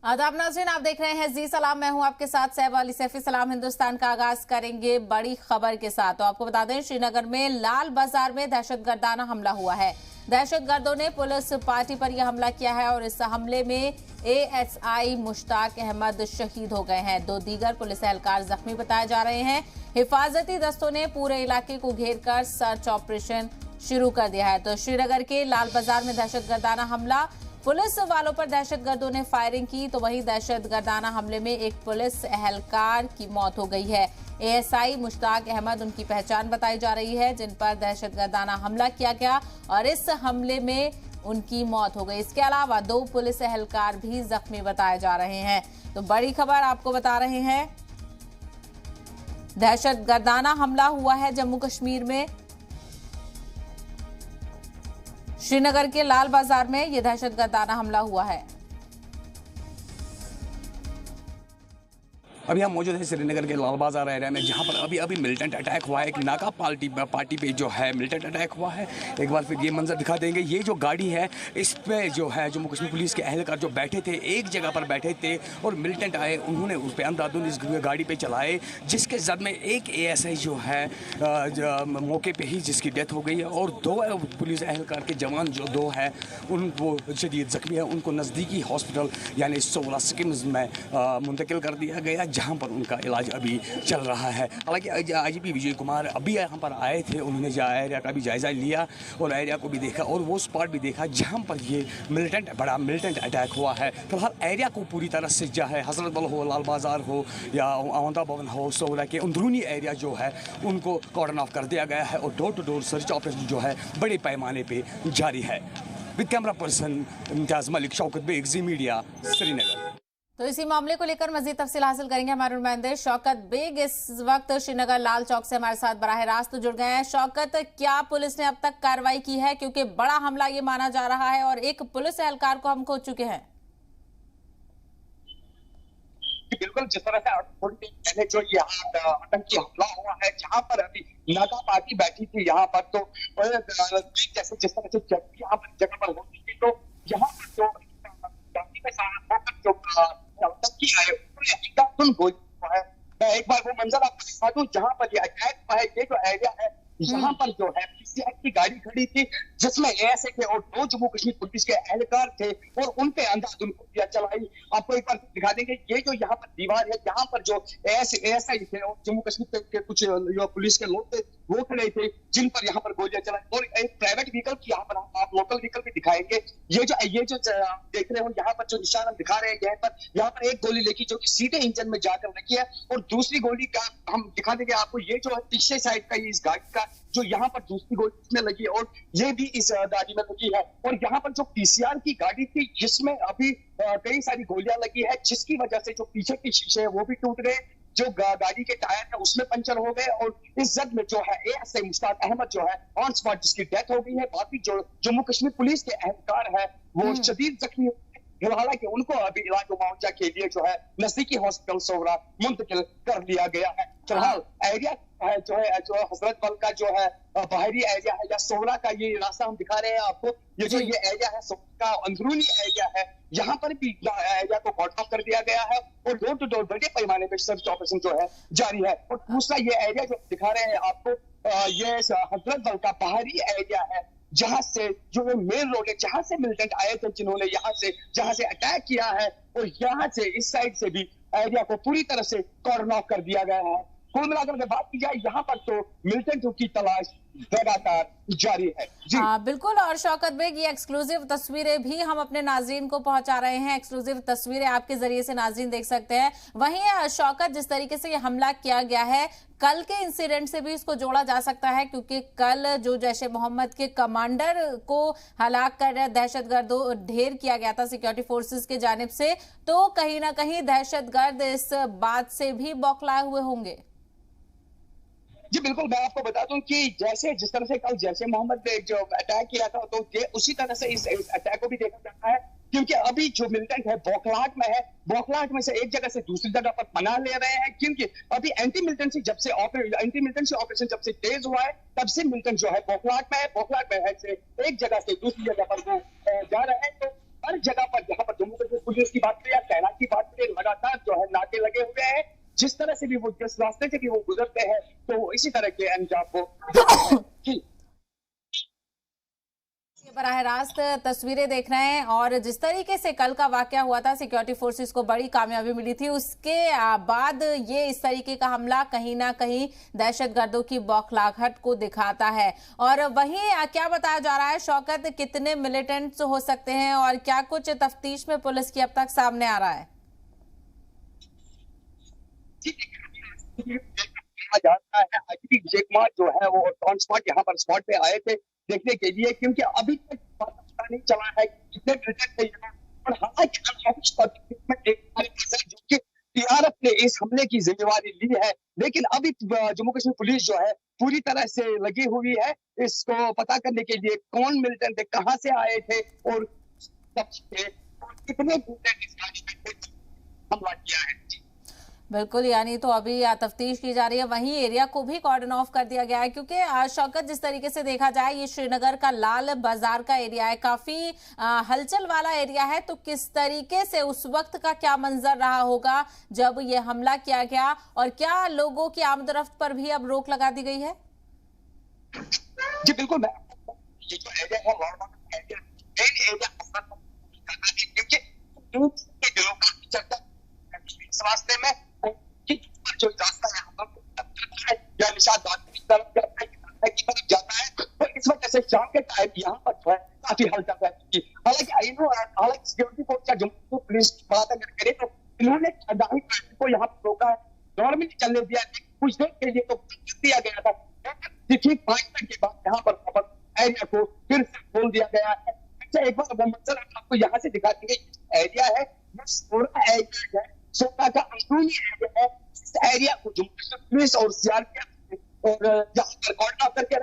आदाब नाज़रीन, आप देख रहे हैं जी सलाम। मैं हूं आपके साथ सैफ अली सैफी। सलाम हिंदुस्तान का आगाज करेंगे बड़ी खबर के साथ। तो आपको बता दें, श्रीनगर में लाल बाजार में दहशतगर्दाना हमला हुआ है। दहशतगर्दों ने पुलिस पार्टी पर यह हमला किया है और इस हमले में एएसआई मुश्ताक अहमद शहीद हो गए हैं। 2 दीगर पुलिस एहलकार जख्मी बताए जा रहे हैं। हिफाजती दस्तों ने पूरे इलाके को घेर कर सर्च ऑपरेशन शुरू कर दिया है। तो श्रीनगर के लाल बाजार में दहशतगर्दाना हमला, पुलिस वालों पर दहशतगर्दों ने फायरिंग की, तो वहीं दहशतगर्दाना हमले में एक पुलिस एहलकार की मौत हो गई है। एएसआई मुश्ताक अहमद उनकी पहचान बताई जा रही है, जिन पर दहशतगर्दाना हमला किया गया और इस हमले में उनकी मौत हो गई। इसके अलावा 2 पुलिस एहलकार भी जख्मी बताए जा रहे हैं। तो बड़ी खबर आपको बता रहे हैं, दहशतगर्दाना हमला हुआ है जम्मू कश्मीर में। श्रीनगर के लाल बाजार में यह दहशतगर्दाना हमला हुआ है। अभी हम मौजूद हैं श्रीनगर के लाल बाजार एरिया में, जहां पर अभी अभी मिलिटेंट अटैक हुआ है। एक नाका पार्टी पे जो है मिलिटेंट अटैक हुआ है। एक बार फिर ये मंजर दिखा देंगे। ये जो गाड़ी है, इस पे जो है जम्मू कश्मीर पुलिस के एहलकार जो बैठे थे, एक जगह पर बैठे थे और मिलिटेंट आए, उन्होंने उस पर अंधाधुंध इस गाड़ी पे चलाए, जिसके जद में एक एएसआई जो है मौके पे ही जिसकी डेथ हो गई है और 2 पुलिस एहलकार के जवान जो 2 है उनको शदीद जख्मी है। उनको नज़दीकी हॉस्पिटल यानी 16 सिकिम्स में मुंतकिल कर दिया गया, जहां पर उनका इलाज अभी चल रहा है। हालांकि आईजीपी विजय कुमार अभी यहाँ पर आए थे, उन्होंने एरिया का भी जायजा लिया और एरिया को भी देखा और वो स्पॉट भी देखा जहाँ पर ये बड़ा मिलिटेंट अटैक हुआ है। फिलहाल एरिया को पूरी तरह से जो है, हजरत बल हो, लाल बाजार हो या आवंता भवन हो, सोहरा के अंदरूनी एरिया जो है उनको कॉर्डन ऑफ कर दिया गया है और door to door search operation जो है बड़े पैमाने पर जारी है। With camera person Imtiaz Malik, Shaukat Beg, Zee Media, Srinagar. तो इसी मामले को लेकर मजीद तफसील हासिल करेंगे हमारे नुमाइंदे शौकत बेग इस वक्त श्रीनगर लाल चौक से हमारे साथ बराह रास्त जुड़ गए हैं। शौकत, क्या पुलिस ने अब तक कार्रवाई की है, क्योंकि बड़ा हमला ये माना जा रहा है और एक पुलिस एहलकार को हम खो चुके हैं? बिल्कुल, जिस तरह से पहले जो यहाँ आतंकी हमला हुआ है, जहाँ पर अभी नागा पार्टी बैठी थी यहाँ पर, तो जैसे जिस तरह से यहाँ पर जगह पर होती थी, तो यहाँ पर जो मैं एक बार वो मंजर आपको दिखा दूं जहां पर ये अटैक हुआ है। ये जो एरिया है, यहाँ पर जो है पीसीआर की गाड़ी खड़ी थी, जिसमें एएसए थे और 2 जम्मू कश्मीर पुलिस के एहलकार थे और उन पे अंधाधुंध गोलियां चलाई। आपको एक बार दिखा देंगे, ये जो यहाँ पर दीवार है, यहाँ पर जो एएसआई थे और जम्मू कश्मीर के कुछ पुलिस के लोग थे, वो खड़े थे, जिन पर यहाँ पर गोलियां चलाई। और एक प्राइवेट व्हीकल की यहाँ पर आप लोकल व्हीकल भी दिखाएंगे। ये जो देख रहे हो, यहाँ पर जो निशान हम दिखा रहे हैं, यहाँ पर एक गोली लगी जो कि सीधे इंजन में जाकर लगी है और दूसरी गोली का हम दिखा देंगे आपको। ये जो है पीछे साइड का इस गाड़ी का जो यहाँ पर दूसरी गोली इसमें लगी है और ये भी इस गाड़ी में लगी है। और यहाँ पर जो पीसीआर की गाड़ी थी, जिसमें अभी कई सारी गोलियां लगी है, जिसकी वजह से जो पीछे के शीशे है वो भी टूट गए, जो गाड़ी के टायर है उसमें पंचर हो गए और इस जद में जो है एएसआई मुश्ताक अहमद जो है ऑन स्पॉट जिसकी डेथ हो गई है। बाकी जो जम्मू कश्मीर पुलिस के एहलकार है वो शदीद जख्मी, हालांकि उनको अभी इलाज मुआवजा के लिए जो है नजदीकी हॉस्पिटल सोहरा मुंतकिल कर दिया गया है। फिलहाल एरिया जो हजरत बल का जो है बाहरी एरिया है या सोहरा का ये रास्ता हम दिखा रहे हैं आपको। ये जो ये एरिया है सोहरा का अंदरूनी एरिया है, यहाँ पर भी एरिया को कॉर्डन ऑफ कर दिया गया है और डोर टू डोर बड़े पैमाने पर सर्च ऑपरेशन जो है जारी है। और दूसरा ये एरिया जो दिखा रहे हैं आपको, ये हजरत बल का बाहरी एरिया है, जहां से जो मेन रोड है, जहां से मिलिटेंट आए थे, जिन्होंने जहां से अटैक किया है, और यहाँ से इस साइड से भी एरिया को पूरी तरह से कॉर्डन ऑफ कर दिया गया है। कुल मिलाकर अगर बात की जाए, यहाँ पर तो मिलिटेंटों की तलाश लगातार जारी है। जी हाँ बिल्कुल। और शौकत बेग, ये एक्सक्लूसिव तस्वीरें भी हम अपने नाजरीन को पहुंचा रहे हैं। एक्सक्लूसिव तस्वीरें आपके जरिए से नाजरीन देख सकते हैं। वहीं शौकत, जिस तरीके से ये हमला किया गया है, कल के इंसिडेंट से भी इसको जोड़ा जा सकता है, क्योंकि कल जो जैश ए मोहम्मद के कमांडर को हलाक कर दहशतगर्दों ढेर किया गया था सिक्योरिटी फोर्सेस के जानिब से, तो कहीं ना कहीं दहशतगर्द इस बात से भी बौखलाए हुए होंगे। जी बिल्कुल, मैं आपको बता दूं कि जिस तरह से कल जैश ए मोहम्मद ने जो अटैक किया था, तो उसी तरह से इस अटैक को भी देखा जाता है, क्योंकि अभी जो मिलिटेंट है बौखलाहट में है। बौखलाहट में से एक जगह से दूसरी जगह पर पनाह ले रहे हैं, क्योंकि अभी एंटी मिलिटेंसी ऑपरेशन जब से तेज हुआ है, तब से मिलिटेंट जो है बौखलाहट में है। बौखलाहट में है से एक जगह से दूसरी जगह पर वो जा रहे हैं। तो हर जगह पर यहाँ पर जम्मू कश्मीर पुलिस की बात करें या सेना की बात करें, लगातार जो है नाके लगे हुए हैं। जिस तरह से भी वो जिस रास्ते से भी वो गुजरते हैं तो वो इसी तरह के अंजाम को बराह रास्त तस्वीरें देख रहे हैं और जिस तरीके से कल का वाकया हुआ था, सिक्योरिटी फोर्सेस को बड़ी कामयाबी मिली थी, उसके बाद ये इस तरीके का हमला कहीं ना कहीं दहशतगर्दों की बौखलाहट को दिखाता है। और वहीं क्या बताया जा रहा है शौकत, कितने मिलिटेंट्स हो सकते हैं और क्या कुछ तफ्तीश में पुलिस की अब तक सामने आ रहा है? जाता है आईजीपी विजय कुमार जो है वो ऑन स्पॉट यहाँ पर स्पॉट पे आए थे देखने के लिए, क्योंकि अभी तक पता नहीं चला है कितने मिलिटेंट थे और हालांकि जो कि टीआरएफ ने इस हमले की जिम्मेवारी ली है, लेकिन अभी जम्मू कश्मीर पुलिस जो है पूरी तरह से लगी हुई है इसको पता करने के लिए कौन मिलिटेंट थे, कहाँ से आए थे और कितने हमला किया है। बिल्कुल, यानी तो अभी तफ्तीश की जा रही है। वहीं एरिया को भी कॉर्डन ऑफ कर दिया गया है क्योंकि शौकत जिस तरीके से देखा जाए ये श्रीनगर का लाल बाजार का एरिया है, काफी हलचल वाला एरिया है। तो किस तरीके से उस वक्त का क्या मंजर रहा होगा जब ये हमला किया गया और क्या लोगों की आमदरफ्त पर भी अब रोक लगा दी गई है? जी बिल्कुल, ये जो एरिया है इस रास्ते में जो रास्ता है या निशाद की तरफ जाता है, तो इस वजह से शाम के टाइम यहाँ पर जो है काफी हलचल है। हालांकि सिक्योरिटी फोर्स या जम्मू पुलिस की बात अगर करें तो इन्होंने को यहाँ पर रोका है, नॉर्मली चलने दिया, कुछ देर के लिए तो दिया गया था, ठीक 5 मिनट के बाद यहाँ पर एरिया को फिर से खोल दिया गया है। अच्छा, एक बार वो मंजर आपको यहाँ से दिखा दी गई एरिया है, सोना एरिया है, सोना का अंदरूनी एरिया है। इस एरिया को जम्मू कश्मीर पुलिस और सीआरपीएफ और यहाँ पर कॉर्डन ऑफ करके